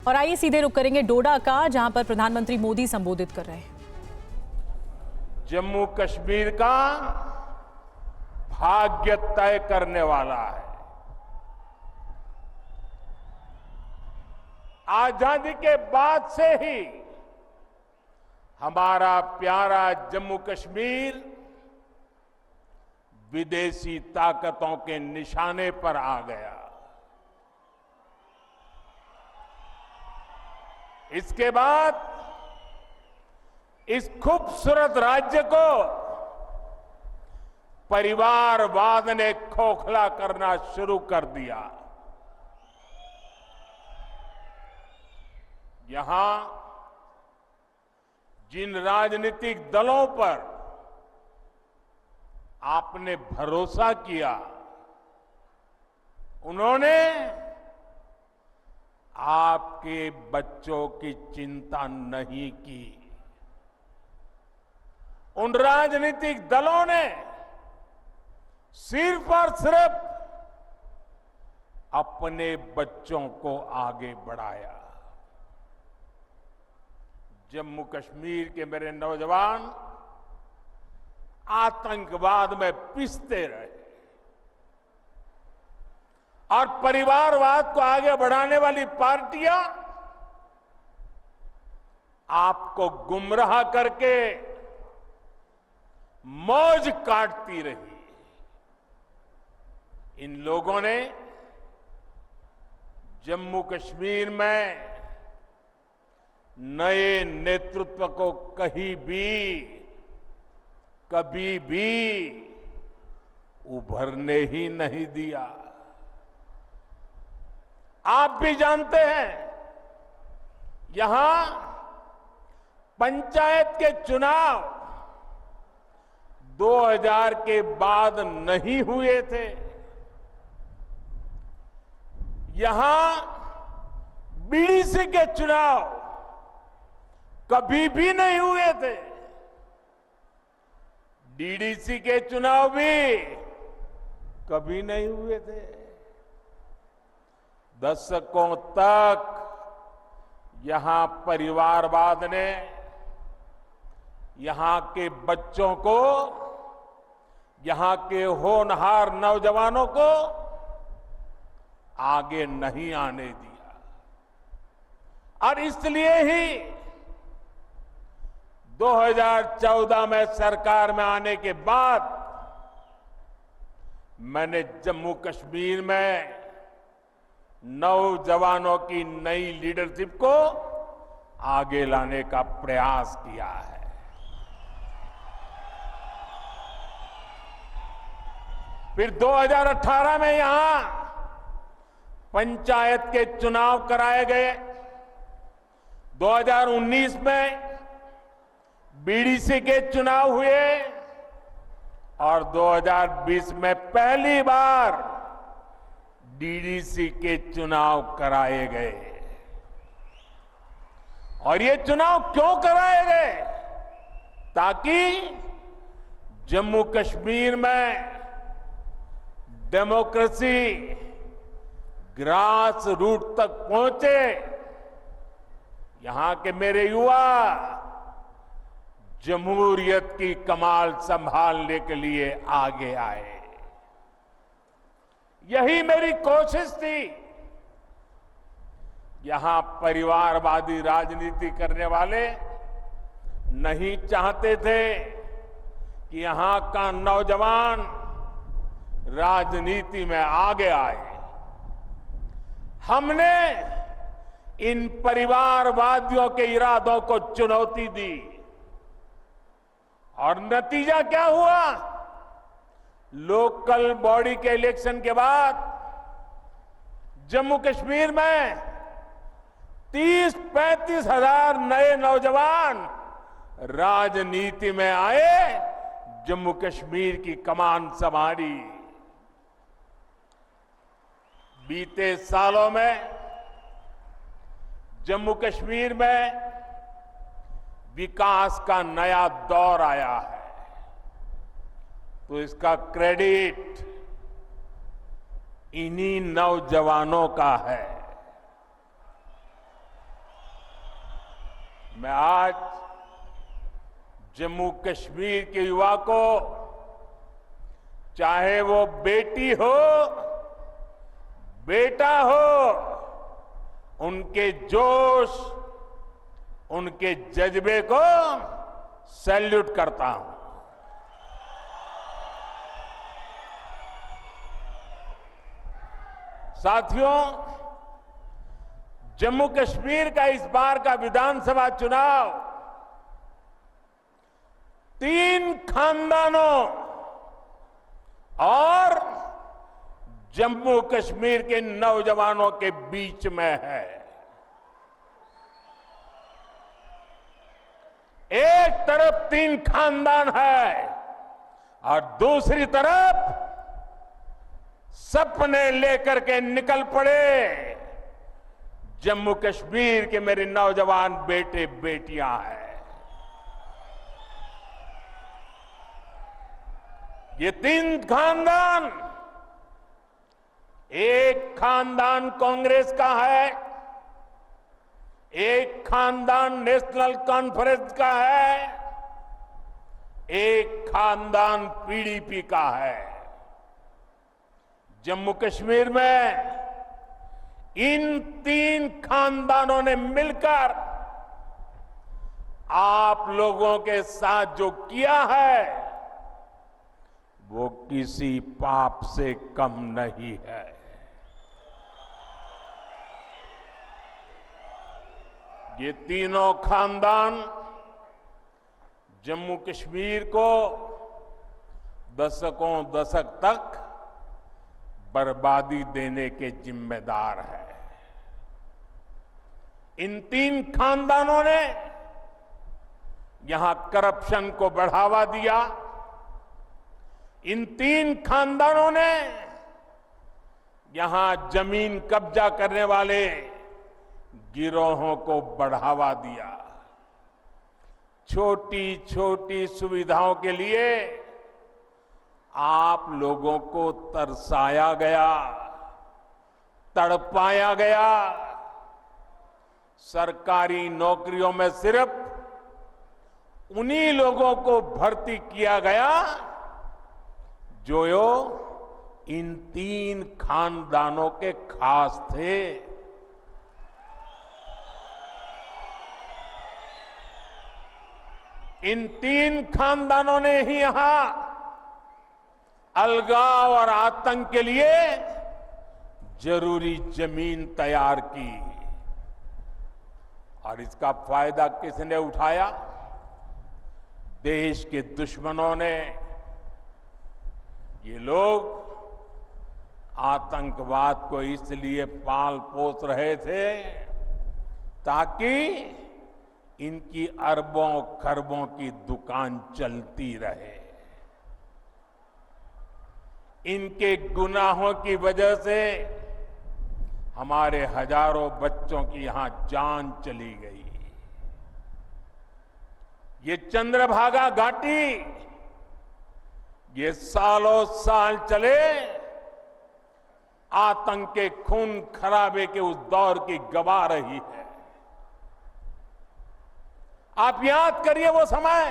और आइए सीधे रुख करेंगे डोडा का, जहां पर प्रधानमंत्री मोदी संबोधित कर रहे हैं। जम्मू कश्मीर का भाग्य तय करने वाला है। आजादी के बाद से ही हमारा प्यारा जम्मू कश्मीर विदेशी ताकतों के निशाने पर आ गया। इसके बाद इस खूबसूरत राज्य को परिवारवाद ने खोखला करना शुरू कर दिया। यहां जिन राजनीतिक दलों पर आपने भरोसा किया, उन्होंने आपके बच्चों की चिंता नहीं की। उन राजनीतिक दलों ने सिर्फ और सिर्फ अपने बच्चों को आगे बढ़ाया। जम्मू कश्मीर के मेरे नौजवान आतंकवाद में पिसते रहे और परिवारवाद को आगे बढ़ाने वाली पार्टियां आपको गुमराह करके मौज काटती रही। इन लोगों ने जम्मू कश्मीर में नए नेतृत्व को कभी भी उभरने ही नहीं दिया। आप भी जानते हैं, यहां पंचायत के चुनाव 2000 के बाद नहीं हुए थे। यहां बीडीसी के चुनाव कभी भी नहीं हुए थे। डीडीसी के चुनाव भी कभी नहीं हुए थे। दशकों तक यहां परिवारवाद ने यहां के बच्चों को, यहां के होनहार नौजवानों को आगे नहीं आने दिया। और इसलिए ही 2014 में सरकार में आने के बाद मैंने जम्मू कश्मीर में नौजवानों की नई लीडरशिप को आगे लाने का प्रयास किया है। फिर 2018 में यहां पंचायत के चुनाव कराए गए। 2019 में बीडीसी के चुनाव हुए और 2020 में पहली बार डीडीसी के चुनाव कराए गए। और ये चुनाव क्यों कराए गए? ताकि जम्मू कश्मीर में डेमोक्रेसी ग्रास रूट तक पहुंचे। यहां के मेरे युवा जमहूरियत की कमाल संभालने के लिए आगे आए। यही मेरी कोशिश थी। यहां परिवारवादी राजनीति करने वाले नहीं चाहते थे कि यहां का नौजवान राजनीति में आगे आए। हमने इन परिवारवादियों के इरादों को चुनौती दी और नतीजा क्या हुआ? लोकल बॉडी के इलेक्शन के बाद जम्मू कश्मीर में 30-35 हजार नए नौजवान राजनीति में आए, जम्मू कश्मीर की कमान संभाली। बीते सालों में जम्मू कश्मीर में विकास का नया दौर आया है, तो इसका क्रेडिट इन्हीं नौजवानों का है। मैं आज जम्मू कश्मीर के युवा को, चाहे वो बेटी हो बेटा हो, उनके जोश, उनके जज्बे को सैल्यूट करता हूं। साथियों, जम्मू कश्मीर का इस बार का विधानसभा चुनाव 3 खानदानों और जम्मू कश्मीर के नौजवानों के बीच में है। एक तरफ 3 खानदान है और दूसरी तरफ सपने लेकर के निकल पड़े जम्मू कश्मीर के मेरे नौजवान बेटे बेटियां हैं। ये 3 खानदान, एक खानदान कांग्रेस का है, एक खानदान नेशनल कॉन्फ्रेंस का है, एक खानदान पीडीपी का है। जम्मू कश्मीर में इन 3 खानदानों ने मिलकर आप लोगों के साथ जो किया है वो किसी पाप से कम नहीं है। ये तीनों खानदान जम्मू कश्मीर को दशक तक बर्बादी देने के जिम्मेदार है। इन 3 खानदानों ने यहां करप्शन को बढ़ावा दिया। इन 3 खानदानों ने यहां जमीन कब्जा करने वाले गिरोहों को बढ़ावा दिया। छोटी छोटी सुविधाओं के लिए आप लोगों को तरसाया गया, तड़पाया गया। सरकारी नौकरियों में सिर्फ उन्हीं लोगों को भर्ती किया गया जो इन 3 खानदानों के खास थे। इन 3 खानदानों ने ही यहां अलगाव और आतंक के लिए जरूरी जमीन तैयार की और इसका फायदा किसने उठाया? देश के दुश्मनों ने। ये लोग आतंकवाद को इसलिए पाल पोस रहे थे ताकि इनकी अरबों खरबों की दुकान चलती रहे। इनके गुनाहों की वजह से हमारे हजारों बच्चों की यहां जान चली गई। ये चंद्रभागा घाटी ये सालों साल चले आतंक के खून खराबे के उस दौर की गवाह रही है। आप याद करिए वो समय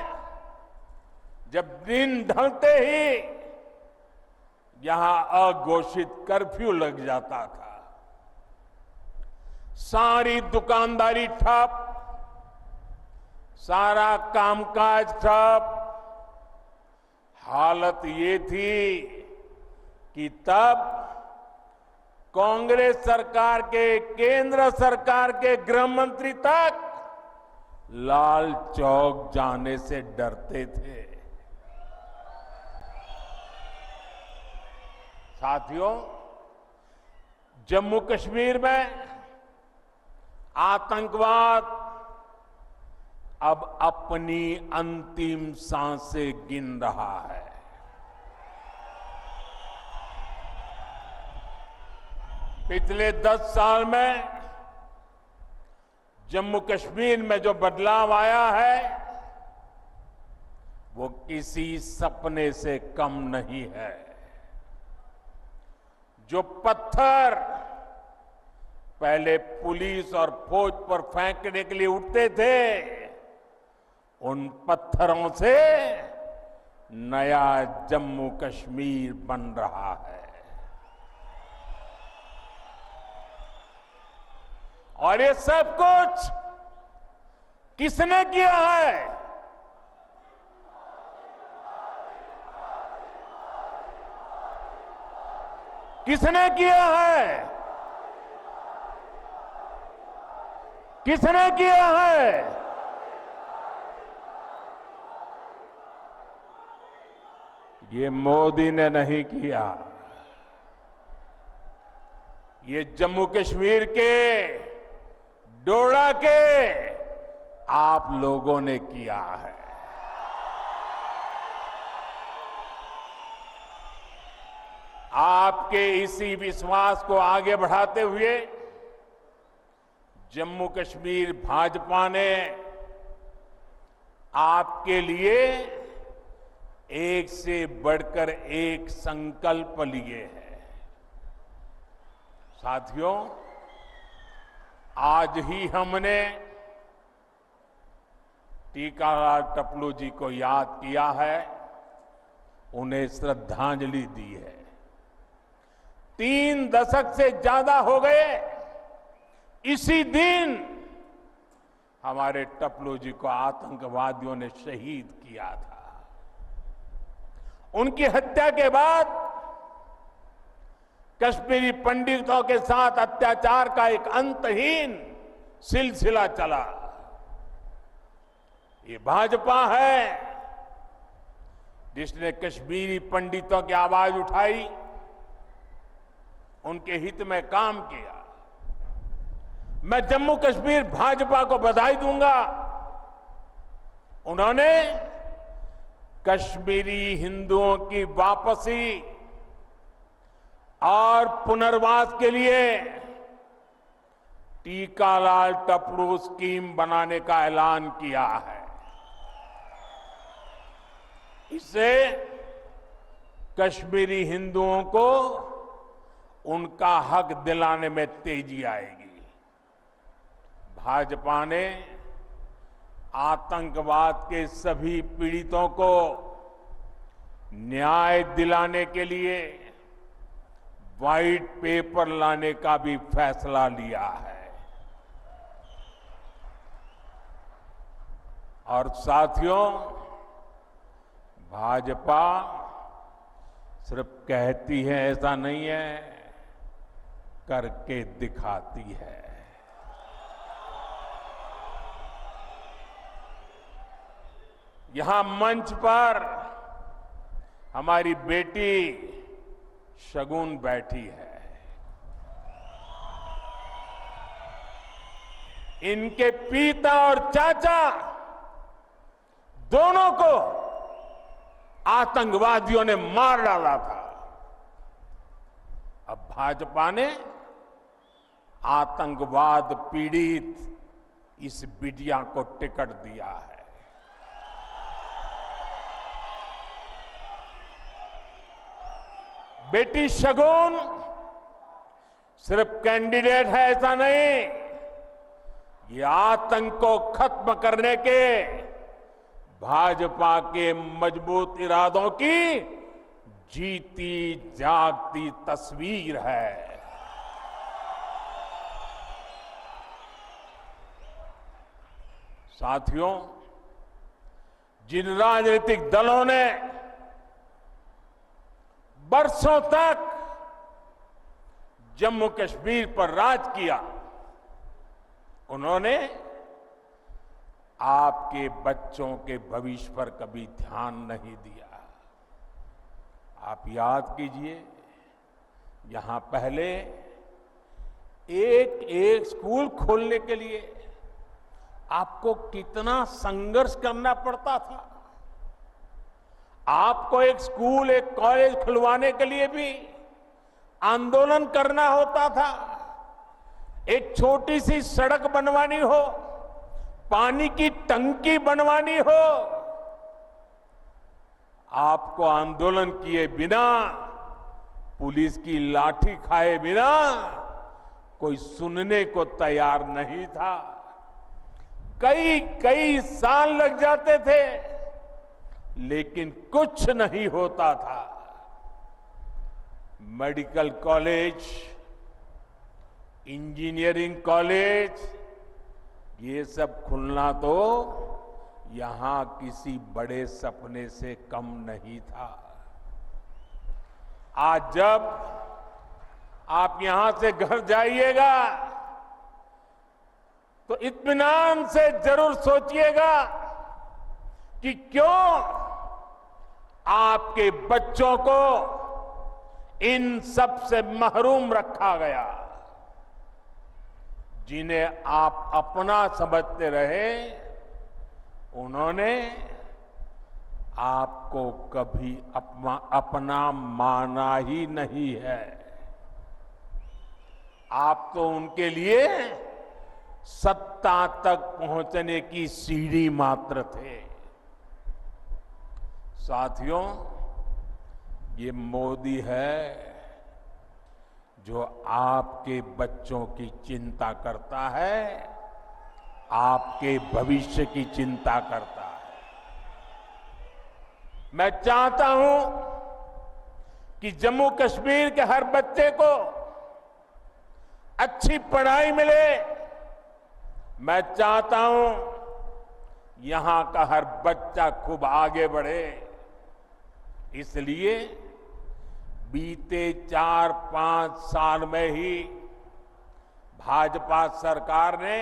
जब दिन ढलते ही यहां अघोषित कर्फ्यू लग जाता था। सारी दुकानदारी ठप, सारा कामकाज ठप। हालत ये थी कि तब कांग्रेस सरकार के, केंद्र सरकार के गृह मंत्री तक लाल चौक जाने से डरते थे। साथियों, जम्मू कश्मीर में आतंकवाद अब अपनी अंतिम सांसें गिन रहा है। पिछले 10 साल में जम्मू कश्मीर में जो बदलाव आया है वो किसी सपने से कम नहीं है। जो पत्थर पहले पुलिस और फौज पर फेंकने के लिए उठते थे उन पत्थरों से नया जम्मू कश्मीर बन रहा है। और ये सब कुछ किसने किया है? किसने किया है? किसने किया है? ये मोदी ने नहीं किया, ये जम्मू कश्मीर के डोडा के आप लोगों ने किया है। आपके इसी विश्वास को आगे बढ़ाते हुए जम्मू कश्मीर भाजपा ने आपके लिए एक से बढ़कर एक संकल्प लिए हैं। साथियों, आज ही हमने टीकाराम टपलू जी को याद किया है, उन्हें श्रद्धांजलि दी है। 3 दशक से ज्यादा हो गए इसी दिन हमारे टपलू जी को आतंकवादियों ने शहीद किया था। उनकी हत्या के बाद कश्मीरी पंडितों के साथ अत्याचार का एक अंतहीन सिलसिला चला। ये भाजपा है जिसने कश्मीरी पंडितों की आवाज उठाई, उनके हित में काम किया। मैं जम्मू कश्मीर भाजपा को बधाई दूंगा। उन्होंने कश्मीरी हिंदुओं की वापसी और पुनर्वास के लिए टीकालाल टपलू स्कीम बनाने का ऐलान किया है। इससे कश्मीरी हिंदुओं को उनका हक दिलाने में तेजी आएगी। भाजपा ने आतंकवाद के सभी पीड़ितों को न्याय दिलाने के लिए व्हाइट पेपर लाने का भी फैसला लिया है। और साथियों, भाजपा सिर्फ कहती है ऐसा नहीं है, करके दिखाती है। यहां मंच पर हमारी बेटी शगुन बैठी है। इनके पिता और चाचा दोनों को आतंकवादियों ने मार डाला था। अब भाजपा ने आतंकवाद पीड़ित इस बिटिया को टिकट दिया है। बेटी शगुन सिर्फ कैंडिडेट है ऐसा नहीं, ये आतंक को खत्म करने के भाजपा के मजबूत इरादों की जीती जागती तस्वीर है। साथियों, जिन राजनीतिक दलों ने बरसों तक जम्मू कश्मीर पर राज किया, उन्होंने आपके बच्चों के भविष्य पर कभी ध्यान नहीं दिया। आप याद कीजिए, यहां पहले एक एक स्कूल खोलने के लिए आपको कितना संघर्ष करना पड़ता था। आपको एक स्कूल, एक कॉलेज खुलवाने के लिए भी आंदोलन करना होता था। एक छोटी सी सड़क बनवानी हो, पानी की टंकी बनवानी हो, आपको आंदोलन किए बिना, पुलिस की लाठी खाए बिना कोई सुनने को तैयार नहीं था। कई कई साल लग जाते थे, लेकिन कुछ नहीं होता था। मेडिकल कॉलेज, इंजीनियरिंग कॉलेज, ये सब खुलना तो यहां किसी बड़े सपने से कम नहीं था। आज जब आप यहां से घर जाइएगा तो इत्मीनान से जरूर सोचिएगा कि क्यों आपके बच्चों को इन सब से महरूम रखा गया। जिन्हें आप अपना समझते रहे, उन्होंने आपको कभी अपना माना ही नहीं है। आप तो उनके लिए सत्ता तक पहुंचने की सीढ़ी मात्र थे। साथियों, ये मोदी है जो आपके बच्चों की चिंता करता है, आपके भविष्य की चिंता करता है। मैं चाहता हूं कि जम्मू कश्मीर के हर बच्चे को अच्छी पढ़ाई मिले। मैं चाहता हूं यहां का हर बच्चा खूब आगे बढ़े। इसलिए बीते 4-5 साल में ही भाजपा सरकार ने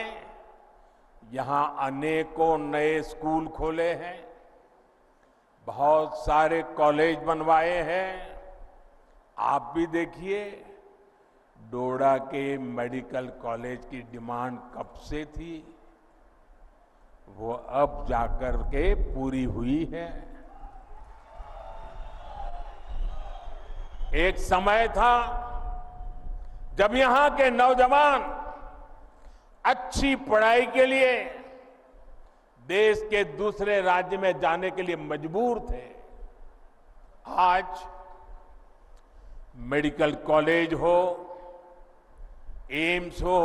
यहां अनेकों नए स्कूल खोले हैं, बहुत सारे कॉलेज बनवाए हैं। आप भी देखिए, डोडा के मेडिकल कॉलेज की डिमांड कब से थी, वो अब जाकर के पूरी हुई है। एक समय था जब यहां के नौजवान अच्छी पढ़ाई के लिए देश के दूसरे राज्य में जाने के लिए मजबूर थे। आज मेडिकल कॉलेज हो, एम्स हो,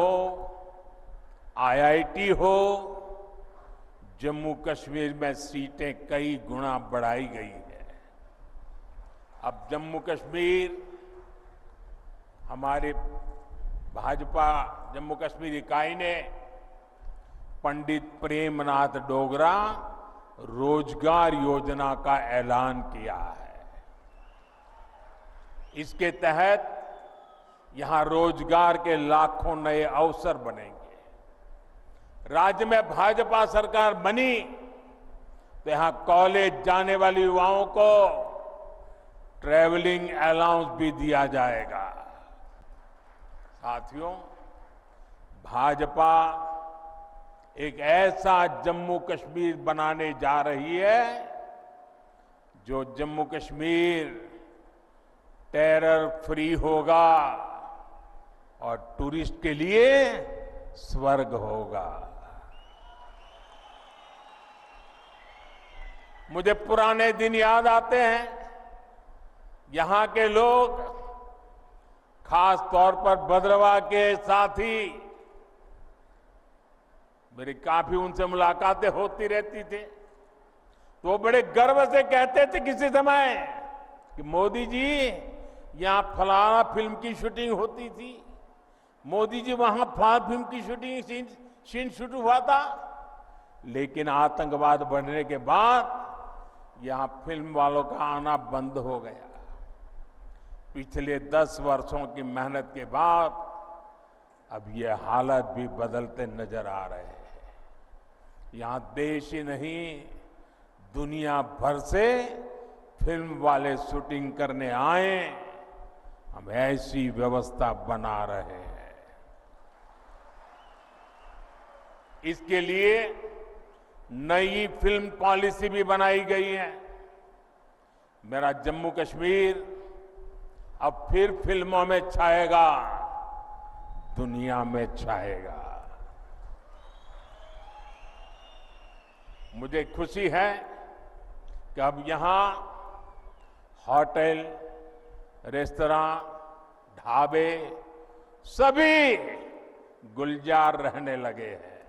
आईआईटी हो, जम्मू कश्मीर में सीटें कई गुना बढ़ाई गई है। अब जम्मू कश्मीर, हमारे भाजपा जम्मू कश्मीर इकाई ने पंडित प्रेमनाथ डोगरा रोजगार योजना का ऐलान किया है। इसके तहत यहां रोजगार के लाखों नए अवसर बनेंगे। राज्य में भाजपा सरकार बनी तो यहां कॉलेज जाने वाले युवाओं को ट्रैवलिंग अलाउंस भी दिया जाएगा। साथियों, भाजपा एक ऐसा जम्मू कश्मीर बनाने जा रही है जो जम्मू कश्मीर टेरर फ्री होगा और टूरिस्ट के लिए स्वर्ग होगा। मुझे पुराने दिन याद आते हैं। यहां के लोग, खास तौर पर भद्रवाह के साथी, मेरी काफी उनसे मुलाकातें होती रहती थी, तो वो बड़े गर्व से कहते थे किसी समय कि मोदी जी, यहां फलाना फिल्म की शूटिंग होती थी, मोदी जी वहां फलाना फिल्म की शूटिंग सीन शूट हुआ था। लेकिन आतंकवाद बढ़ने के बाद यहां फिल्म वालों का आना बंद हो गया। पिछले 10 वर्षों की मेहनत के बाद अब ये हालत भी बदलते नजर आ रहे हैं। यहां देश ही नहीं, दुनिया भर से फिल्म वाले शूटिंग करने आए। हम ऐसी व्यवस्था बना रहे हैं। इसके लिए नई फिल्म पॉलिसी भी बनाई गई है। मेरा जम्मू कश्मीर अब फिर फिल्मों में छाएगा, दुनिया में छाएगा। मुझे खुशी है कि अब यहां होटल, रेस्तरां, ढाबे सभी गुलजार रहने लगे हैं।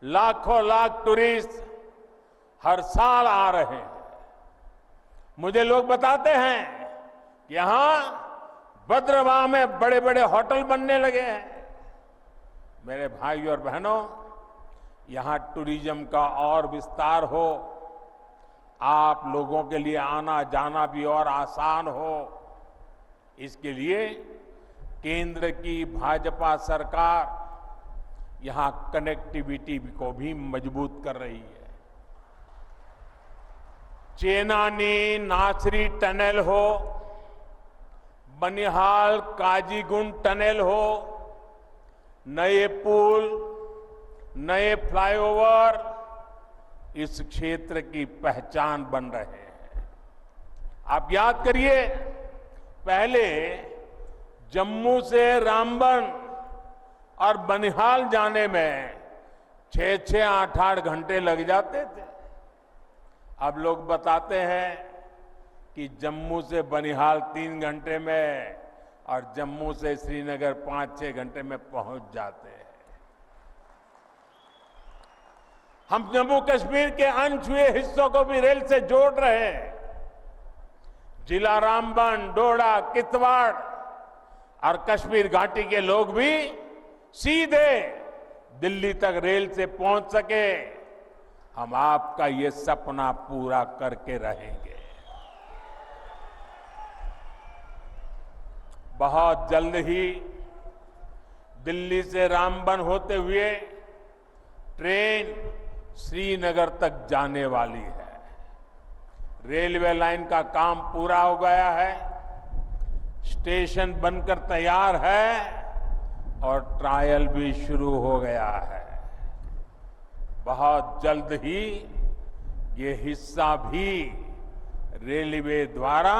लाखों लाख टूरिस्ट हर साल आ रहे हैं। मुझे लोग बताते हैं कि यहां भद्रवाह में बड़े बड़े होटल बनने लगे हैं। मेरे भाई और बहनों, यहां टूरिज्म का और विस्तार हो, आप लोगों के लिए आना जाना भी और आसान हो, इसके लिए केंद्र की भाजपा सरकार यहां कनेक्टिविटी को भी मजबूत कर रही है। चेनानी नासरी टनल हो, बनिहाल काजीगुंड टनल हो, नए पुल, नए फ्लाईओवर इस क्षेत्र की पहचान बन रहे हैं। आप याद करिए, पहले जम्मू से रामबन और बनिहाल जाने में 6-6, 8-8 घंटे लग जाते थे। अब लोग बताते हैं कि जम्मू से बनिहाल 3 घंटे में और जम्मू से श्रीनगर 5-6 घंटे में पहुंच जाते हैं। हम जम्मू कश्मीर के अनछुए हिस्सों को भी रेल से जोड़ रहे हैं। जिला रामबन, डोडा, किश्तवाड़ और कश्मीर घाटी के लोग भी सीधे दिल्ली तक रेल से पहुंच सके। हम आपका ये सपना पूरा करके रहेंगे। बहुत जल्द ही दिल्ली से रामबन होते हुए ट्रेन श्रीनगर तक जाने वाली है। रेलवे लाइन का काम पूरा हो गया है, स्टेशन बनकर तैयार है और ट्रायल भी शुरू हो गया है। बहुत जल्द ही ये हिस्सा भी रेलवे द्वारा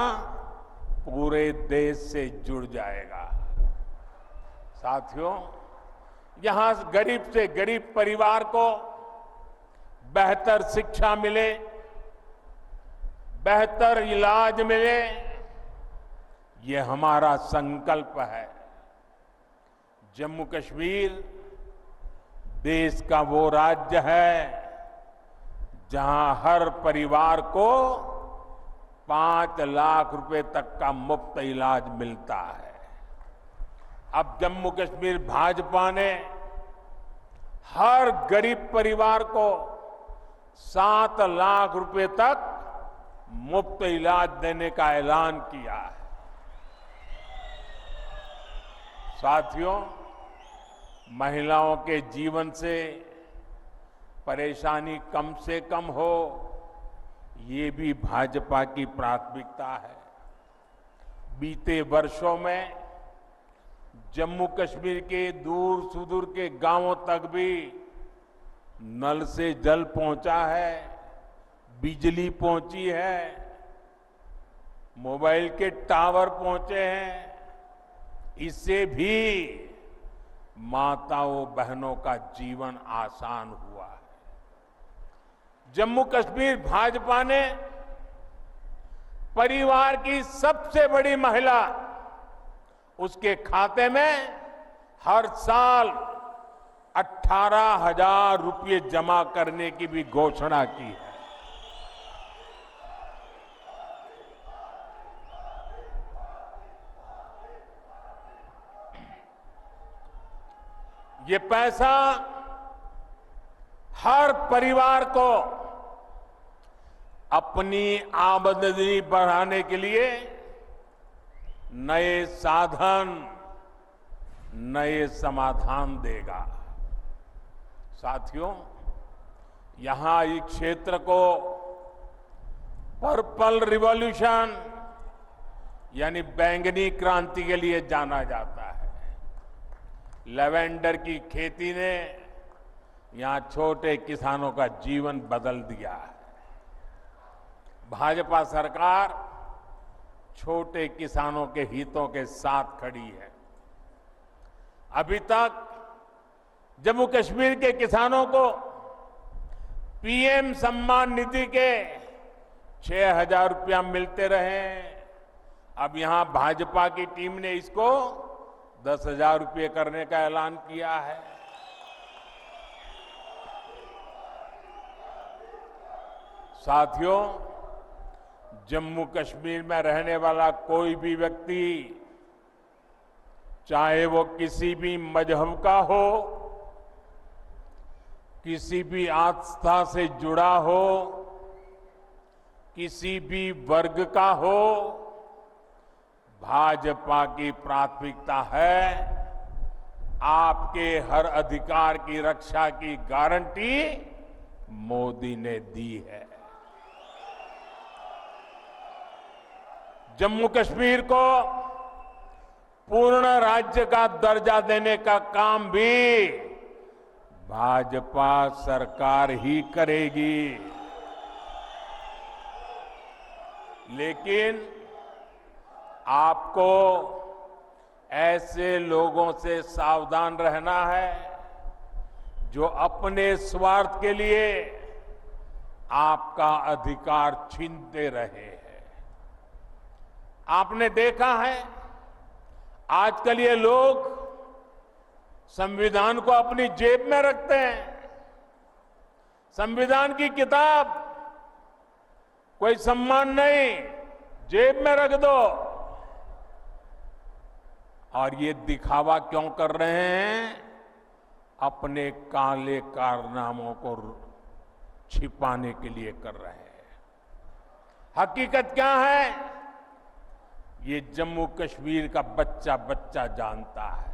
पूरे देश से जुड़ जाएगा। साथियों, यहां गरीब से गरीब परिवार को बेहतर शिक्षा मिले, बेहतर इलाज मिले, ये हमारा संकल्प है। जम्मू कश्मीर देश का वो राज्य है जहां हर परिवार को 5 लाख रुपए तक का मुफ्त इलाज मिलता है। अब जम्मू कश्मीर भाजपा ने हर गरीब परिवार को 7 लाख रुपए तक मुफ्त इलाज देने का ऐलान किया है। साथियों, महिलाओं के जीवन से परेशानी कम से कम हो, ये भी भाजपा की प्राथमिकता है। बीते वर्षों में जम्मू कश्मीर के दूर सुदूर के गांवों तक भी नल से जल पहुंचा है, बिजली पहुंची है, मोबाइल के टावर पहुंचे हैं। इससे भी माताओं बहनों का जीवन आसान हुआ है। जम्मू कश्मीर भाजपा ने परिवार की सबसे बड़ी महिला, उसके खाते में हर साल 18,000 रुपये जमा करने की भी घोषणा की है। ये पैसा हर परिवार को अपनी आमदनी बढ़ाने के लिए नए साधन, नए समाधान देगा। साथियों, यहां इस क्षेत्र को पर्पल रिवॉल्यूशन यानी बैंगनी क्रांति के लिए जाना जाता है। लेवेंडर की खेती ने यहां छोटे किसानों का जीवन बदल दिया है। भाजपा सरकार छोटे किसानों के हितों के साथ खड़ी है। अभी तक जम्मू कश्मीर के किसानों को पीएम सम्मान निधि के 6,000 रुपया मिलते रहे। अब यहां भाजपा की टीम ने इसको 10,000 रुपये करने का ऐलान किया है। साथियों, जम्मू कश्मीर में रहने वाला कोई भी व्यक्ति, चाहे वो किसी भी मजहब का हो, किसी भी आस्था से जुड़ा हो, किसी भी वर्ग का हो, भाजपा की प्राथमिकता है आपके हर अधिकार की रक्षा की गारंटी मोदी ने दी है। जम्मू कश्मीर को पूर्ण राज्य का दर्जा देने का काम भी भाजपा सरकार ही करेगी। लेकिन आपको ऐसे लोगों से सावधान रहना है जो अपने स्वार्थ के लिए आपका अधिकार छीनते रहे हैं। आपने देखा है आजकल ये लोग संविधान को अपनी जेब में रखते हैं। संविधान की किताब कोई सम्मान नहीं, जेब में रख दो। और ये दिखावा क्यों कर रहे हैं? अपने काले कारनामों को छिपाने के लिए कर रहे हैं। हकीकत क्या है? ये जम्मू कश्मीर का बच्चा बच्चा जानता है।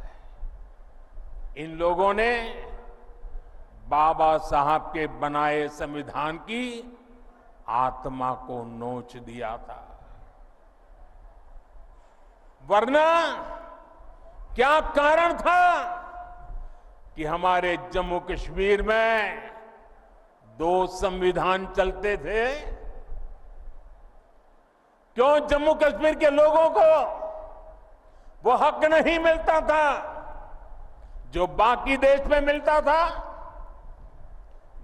इन लोगों ने बाबा साहब के बनाए संविधान की आत्मा को नोच दिया था। वरना क्या कारण था कि हमारे जम्मू कश्मीर में 2 संविधान चलते थे? क्यों जम्मू कश्मीर के लोगों को वो हक नहीं मिलता था जो बाकी देश में मिलता था?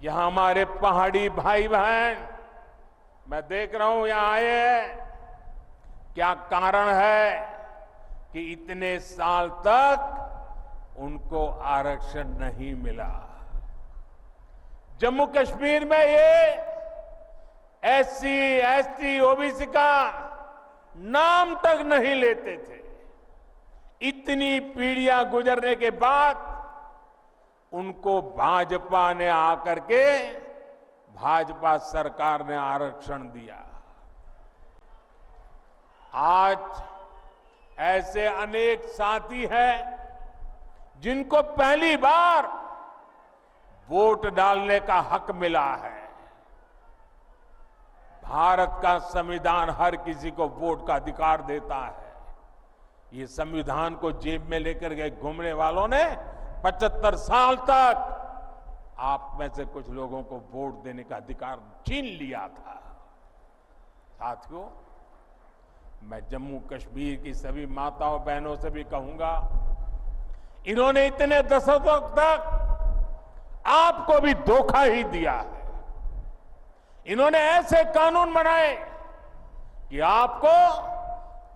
यहां हमारे पहाड़ी भाई बहन, मैं देख रहा हूं यहां आए हैं। क्या कारण है कि इतने साल तक उनको आरक्षण नहीं मिला? जम्मू कश्मीर में ये एससी, एसटी, ओबीसी का नाम तक नहीं लेते थे। इतनी पीढ़ियां गुजरने के बाद उनको भाजपा ने आकर के, भाजपा सरकार ने आरक्षण दिया। आज ऐसे अनेक साथी हैं जिनको पहली बार वोट डालने का हक मिला है। भारत का संविधान हर किसी को वोट का अधिकार देता है। ये संविधान को जेब में लेकर के घूमने वालों ने 75 साल तक आप में से कुछ लोगों को वोट देने का अधिकार छीन लिया था। साथियों, मैं जम्मू कश्मीर की सभी माताओं बहनों से भी कहूंगा, इन्होंने इतने दशकों तक आपको भी धोखा ही दिया है। इन्होंने ऐसे कानून बनाए कि आपको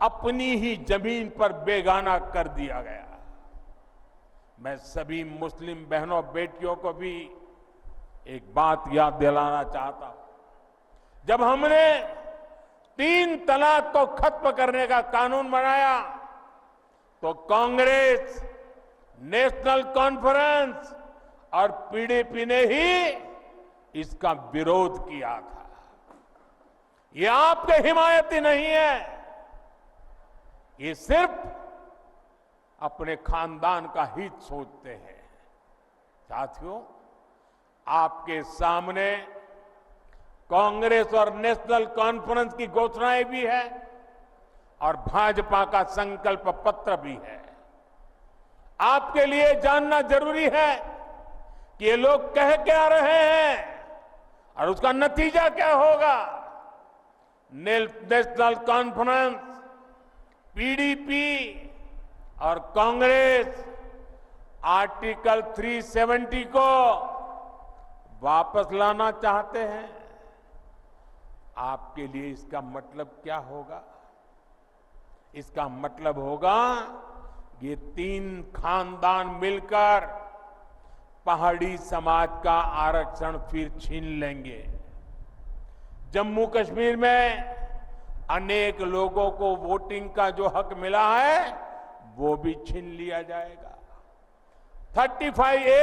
अपनी ही जमीन पर बेगाना कर दिया गया। मैं सभी मुस्लिम बहनों बेटियों को भी एक बात याद दिलाना चाहता हूं। जब हमने 3 तलाक को खत्म करने का कानून बनाया तो कांग्रेस, नेशनल कॉन्फ्रेंस और पीडीपी ने ही इसका विरोध किया था। ये आपके हिमायती नहीं है, ये सिर्फ अपने खानदान का हित सोचते हैं। साथियों, आपके सामने कांग्रेस और नेशनल कॉन्फ्रेंस की घोषणाएं भी है और भाजपा का संकल्प पत्र भी है। आपके लिए जानना जरूरी है कि ये लोग कह क्या रहे हैं और उसका नतीजा क्या होगा। नेशनल कॉन्फ्रेंस, पीडीपी और कांग्रेस आर्टिकल 370 को वापस लाना चाहते हैं। आपके लिए इसका मतलब क्या होगा? इसका मतलब होगा ये 3 खानदान मिलकर पहाड़ी समाज का आरक्षण फिर छीन लेंगे। जम्मू कश्मीर में अनेक लोगों को वोटिंग का जो हक मिला है वो भी छीन लिया जाएगा। 35A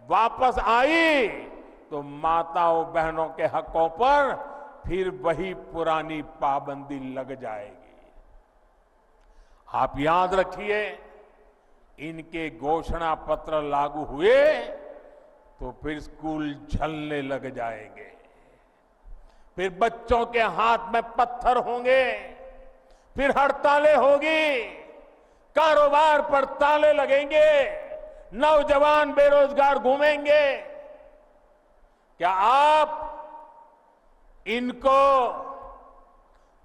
वापस आई तो माताओं बहनों के हकों पर फिर वही पुरानी पाबंदी लग जाएगी। आप याद रखिए, इनके घोषणा पत्र लागू हुए तो फिर स्कूल जलने लग जाएंगे, फिर बच्चों के हाथ में पत्थर होंगे, फिर हड़तालें होगी, कारोबार पर ताले लगेंगे, नौजवान बेरोजगार घूमेंगे। क्या आप इनको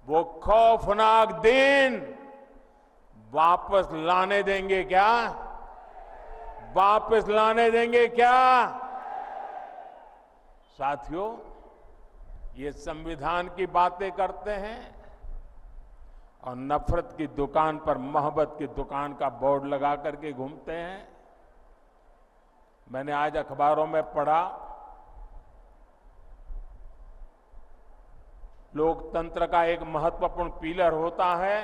वो खौफनाक दिन वापस लाने देंगे क्या? वापस लाने देंगे क्या? साथियों, ये संविधान की बातें करते हैं और नफरत की दुकान पर मोहब्बत की दुकान का बोर्ड लगा करके घूमते हैं। मैंने आज अखबारों में पढ़ा, लोकतंत्र का एक महत्वपूर्ण पिलर होता है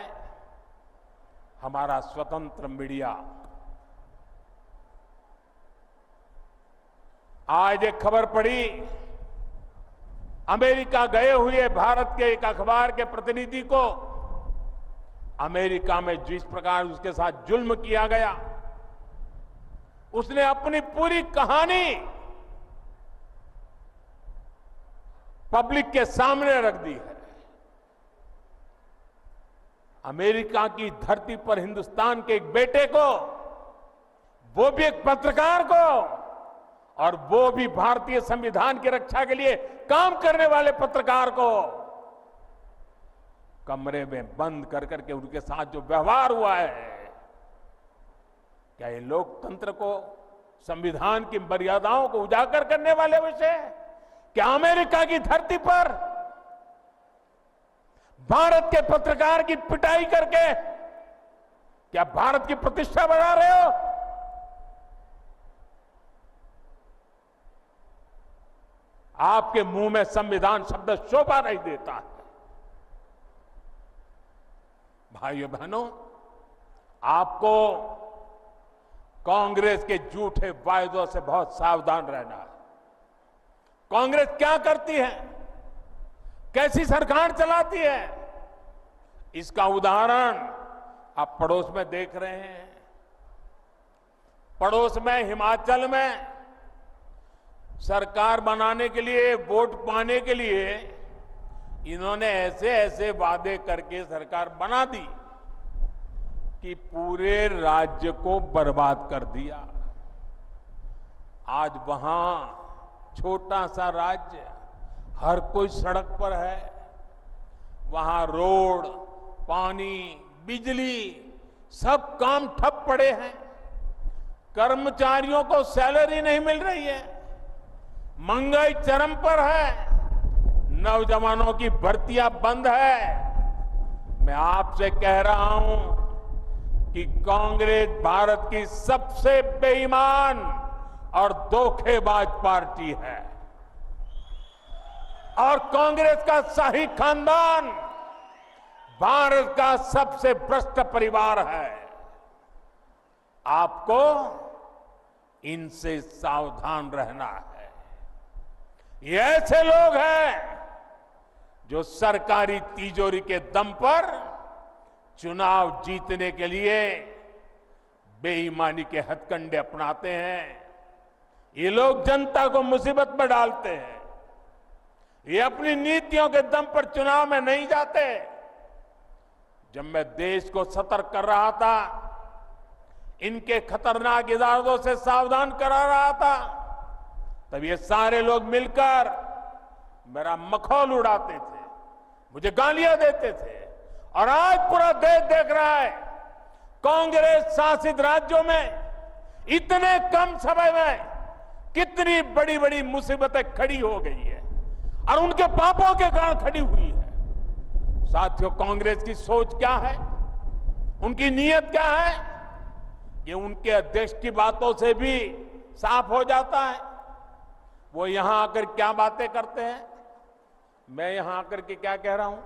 हमारा स्वतंत्र मीडिया। आज एक खबर पढ़ी, अमेरिका गए हुए भारत के एक अखबार के प्रतिनिधि को अमेरिका में जिस प्रकार उसके साथ जुल्म किया गया, उसने अपनी पूरी कहानी पब्लिक के सामने रख दी है। अमेरिका की धरती पर हिंदुस्तान के एक बेटे को, वो भी एक पत्रकार को, और वो भी भारतीय संविधान की रक्षा के लिए काम करने वाले पत्रकार को कमरे में बंद कर करके उनके साथ जो व्यवहार हुआ है, क्या ये लोकतंत्र को, संविधान की मर्यादाओं को उजागर करने वाले विषय? क्या अमेरिका की धरती पर भारत के पत्रकार की पिटाई करके क्या भारत की प्रतिष्ठा बढ़ा रहे हो? आपके मुंह में संविधान शब्द शोभा नहीं देता है। भाइयों बहनों, आपको कांग्रेस के झूठे वायदों से बहुत सावधान रहना है। कांग्रेस क्या करती है, कैसी सरकार चलाती है, इसका उदाहरण आप पड़ोस में देख रहे हैं। पड़ोस में हिमाचल में सरकार बनाने के लिए, वोट पाने के लिए इन्होंने ऐसे ऐसे वादे करके सरकार बना दी कि पूरे राज्य को बर्बाद कर दिया। आज वहां छोटा सा राज्य, हर कोई सड़क पर है, वहां रोड, पानी, बिजली, सब काम ठप पड़े हैं। कर्मचारियों को सैलरी नहीं मिल रही है, महंगाई चरम पर है, नौजवानों की भर्तियां बंद है। मैं आपसे कह रहा हूं कि कांग्रेस भारत की सबसे बेईमान और धोखेबाज पार्टी है, और कांग्रेस का शाही खानदान भारत का सबसे भ्रष्ट परिवार है। आपको इनसे सावधान रहना है। ये ऐसे लोग हैं जो सरकारी तिजोरी के दम पर चुनाव जीतने के लिए बेईमानी के हथकंडे अपनाते हैं। ये लोग जनता को मुसीबत में डालते हैं। ये अपनी नीतियों के दम पर चुनाव में नहीं जाते। जब मैं देश को सतर्क कर रहा था, इनके खतरनाक इरादों से सावधान करा रहा था, तब ये सारे लोग मिलकर मेरा मखौल उड़ाते थे, मुझे गालियां देते थे। और आज पूरा देश देख रहा है, कांग्रेस शासित राज्यों में इतने कम समय में कितनी बड़ी बड़ी मुसीबतें खड़ी हो गई है, और उनके पापों के कारण खड़ी हुई है। साथियों, कांग्रेस की सोच क्या है, उनकी नीयत क्या है, ये उनके अध्यक्ष की बातों से भी साफ हो जाता है। वो यहां आकर क्या बातें करते हैं। मैं यहां आकर के क्या कह रहा हूं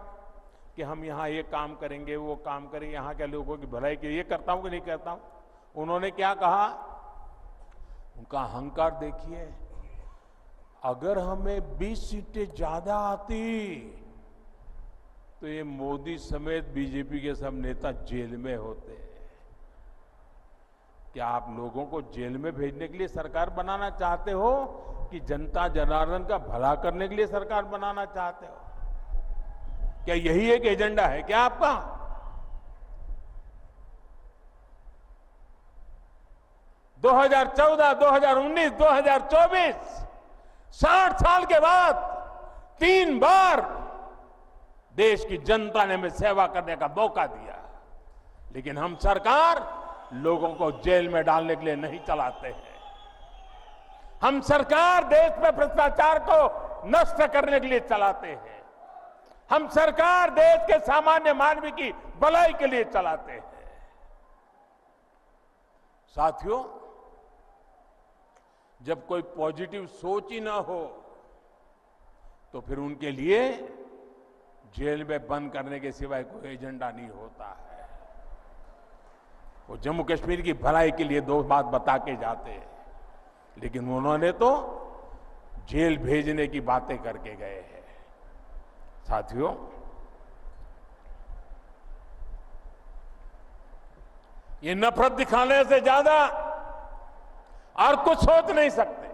कि हम यहां ये काम करेंगे, वो काम करेंगे, यहां के लोगों की भलाई के लिए करता हूं कि नहीं करता हूं। उन्होंने क्या कहा, उनका अहंकार देखिए, अगर हमें 20 सीटें ज्यादा आती तो ये मोदी समेत बीजेपी के सब नेता जेल में होते। क्या आप लोगों को जेल में भेजने के लिए सरकार बनाना चाहते हो कि जनता जनार्दन का भला करने के लिए सरकार बनाना चाहते हो? क्या यही एक एजेंडा है क्या आपका? दो 2014, 2019, 2024 60 साल के बाद 3 बार देश की जनता ने हमें सेवा करने का मौका दिया, लेकिन हम सरकार लोगों को जेल में डालने के लिए नहीं चलाते हैं। हम सरकार देश में भ्रष्टाचार को नष्ट करने के लिए चलाते हैं। हम सरकार देश के सामान्य मानवी की भलाई के लिए चलाते हैं। साथियों, जब कोई पॉजिटिव सोच ही ना हो तो फिर उनके लिए जेल में बंद करने के सिवाय कोई एजेंडा नहीं होता है। वो जम्मू कश्मीर की भलाई के लिए 2 बात बता के जाते हैं, लेकिन उन्होंने तो जेल भेजने की बातें करके गए हैं। साथियों, ये नफरत दिखाने से ज्यादा और कुछ सोच नहीं सकते।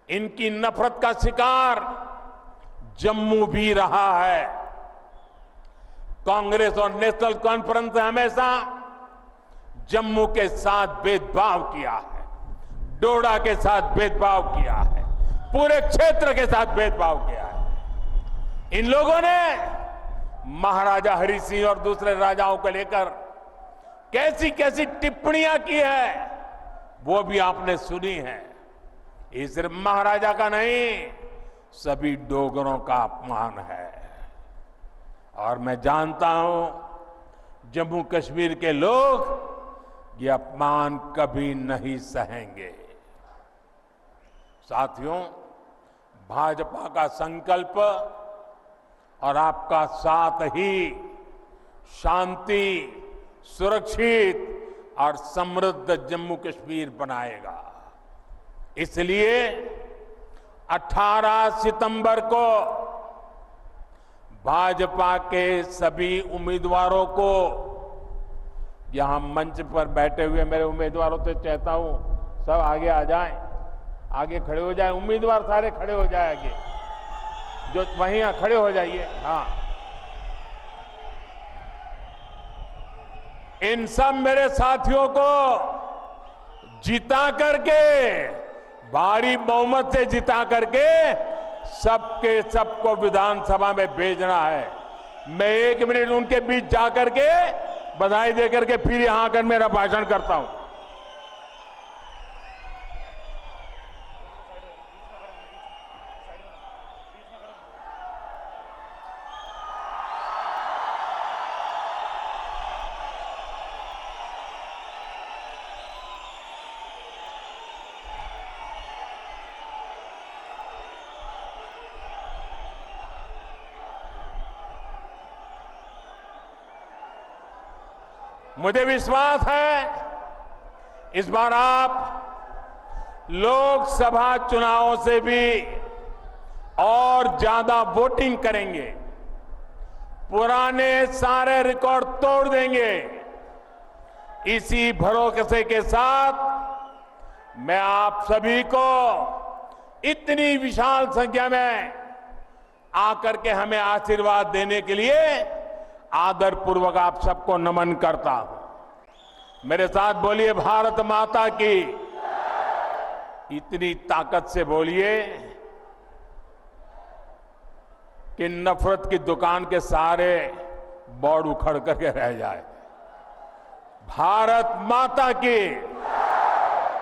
इनकी नफरत का शिकार जम्मू भी रहा है। कांग्रेस और नेशनल कॉन्फ्रेंस ने हमेशा जम्मू के साथ भेदभाव किया है, डोडा के साथ भेदभाव किया है, पूरे क्षेत्र के साथ भेदभाव किया है। इन लोगों ने महाराजा हरि सिंह और दूसरे राजाओं को लेकर कैसी कैसी टिप्पणियां की है वो भी आपने सुनी है। ये सिर्फ महाराजा का नहीं, सभी डोगरों का अपमान है। और मैं जानता हूं जम्मू कश्मीर के लोग ये अपमान कभी नहीं सहेंगे। साथियों, भाजपा का संकल्प और आपका साथ ही शांति, सुरक्षित और समृद्ध जम्मू कश्मीर बनाएगा। इसलिए 18 सितंबर को भाजपा के सभी उम्मीदवारों को, यहां मंच पर बैठे हुए मेरे उम्मीदवारों से चाहता हूं सब आगे आ जाएं, आगे खड़े हो जाएं, उम्मीदवार सारे खड़े हो जाएं, आगे जो वहीं खड़े हो जाइए। हाँ, इन सब मेरे साथियों को जिता करके, भारी बहुमत से जिता करके सबके सबको विधानसभा में भेजना है। मैं 1 मिनट उनके बीच जाकर के बधाई देकर के फिर यहां आकर मेरा भाषण करता हूं। मुझे विश्वास है इस बार आप लोकसभा चुनावों से भी और ज्यादा वोटिंग करेंगे, पुराने सारे रिकॉर्ड तोड़ देंगे। इसी भरोसे के साथ मैं आप सभी को इतनी विशाल संख्या में आकर के हमें आशीर्वाद देने के लिए आदर पूर्वक आप सबको नमन करता हूं। मेरे साथ बोलिए, भारत माता की। इतनी ताकत से बोलिए कि नफरत की दुकान के सारे बोर्ड उखड़ करके रह जाए। भारत माता की।